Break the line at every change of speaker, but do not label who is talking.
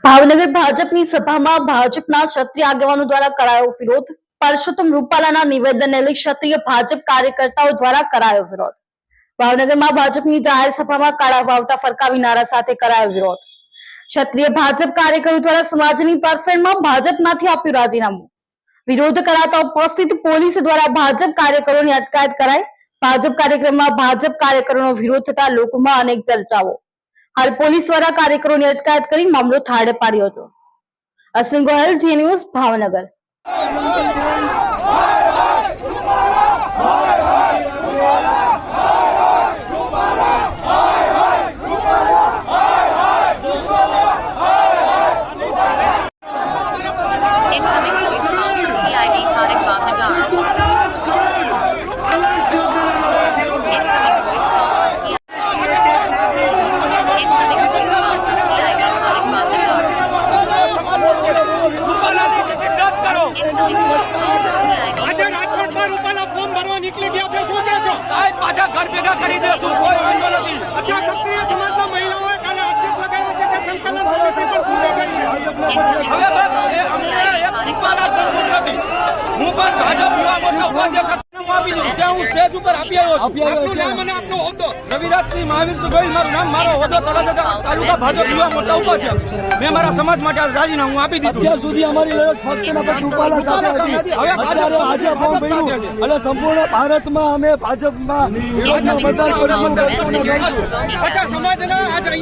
ભાવનગર ભાજપની સભામાં ભાજપના ક્ષત્રિય આગેવાનો દ્વારા કરાયો વિરોધ। પરસોત્તમ રૂપાલાના નિવેદનને લઈ ક્ષત્રિય ભાજપ કાર્યકર્તાઓ દ્વારા કરાયો વિરોધ। ભાવનગરમાં ભાજપની જાહેર સભામાં કાળા વાવટા ફરકાવી નારા સાથે કરાયો વિરોધ। ક્ષત્રિય ભાજપ કાર્યકરો દ્વારા સમાજની તરફેણમાં ભાજપમાંથી આપ્યું રાજીનામું। વિરોધ કરાતા ઉપસ્થિત પોલીસ દ્વારા ભાજપ કાર્યકરોની અટકાયત કરાઈ। ભાજપ કાર્યક્રમમાં ભાજપ કાર્યકરોનો વિરોધ થતા લોકોમાં અનેક ચર્ચાઓ। हाल पोलीस द्वारा कार्यकरों ने अटकायत कर मामलो थाड़े पाड्यो हतो। अश्विन गोयल, जी न्यूज, भावनगर।
નીકળી ગયા છે, શું કહેશો? સાહેબ પાછા ઘર ભેગા કરી દેશું, કોઈ વાંધો નથી। અચ્છા, ક્ષત્રિય સમાજના મહિલાઓએ કાલે આક્ષેપ લગાવ્યો છે કે સંકલન સમિતિ પણ પૂર્ણ કરી છે। હવે બસ એ અમને એક રૂપાલા જરૂર નથી। હું પણ ભાજપ યુવા મોરચા ઉપાધ્યક્ષ આપી દીધું, ત્યાં હું સ્ટેજ ઉપર આપી આવ્યો છું। આપનું નામ અને આપનો હોદ્દો? રવિરાજસિંહ મહાવીરસિંહ ગોહિલ મારું નામ, મારો હોદ્દો તળાજા તાલુકા ભાજપ યુવા મોરચા ઉપાધ્યક્ષ। મેં મારા સમાજ માટે રાજીનામું આપી દીધું।
અત્યાર સુધી અમારી લડત ફક્ત રૂપાલા સાથે હતી। અત્યારે આજે ફોર્મ ભર્યું એટલે સંપૂર્ણ ભારતમાં અમે ભાજપમાં
અચ્છા, સમાજના આજ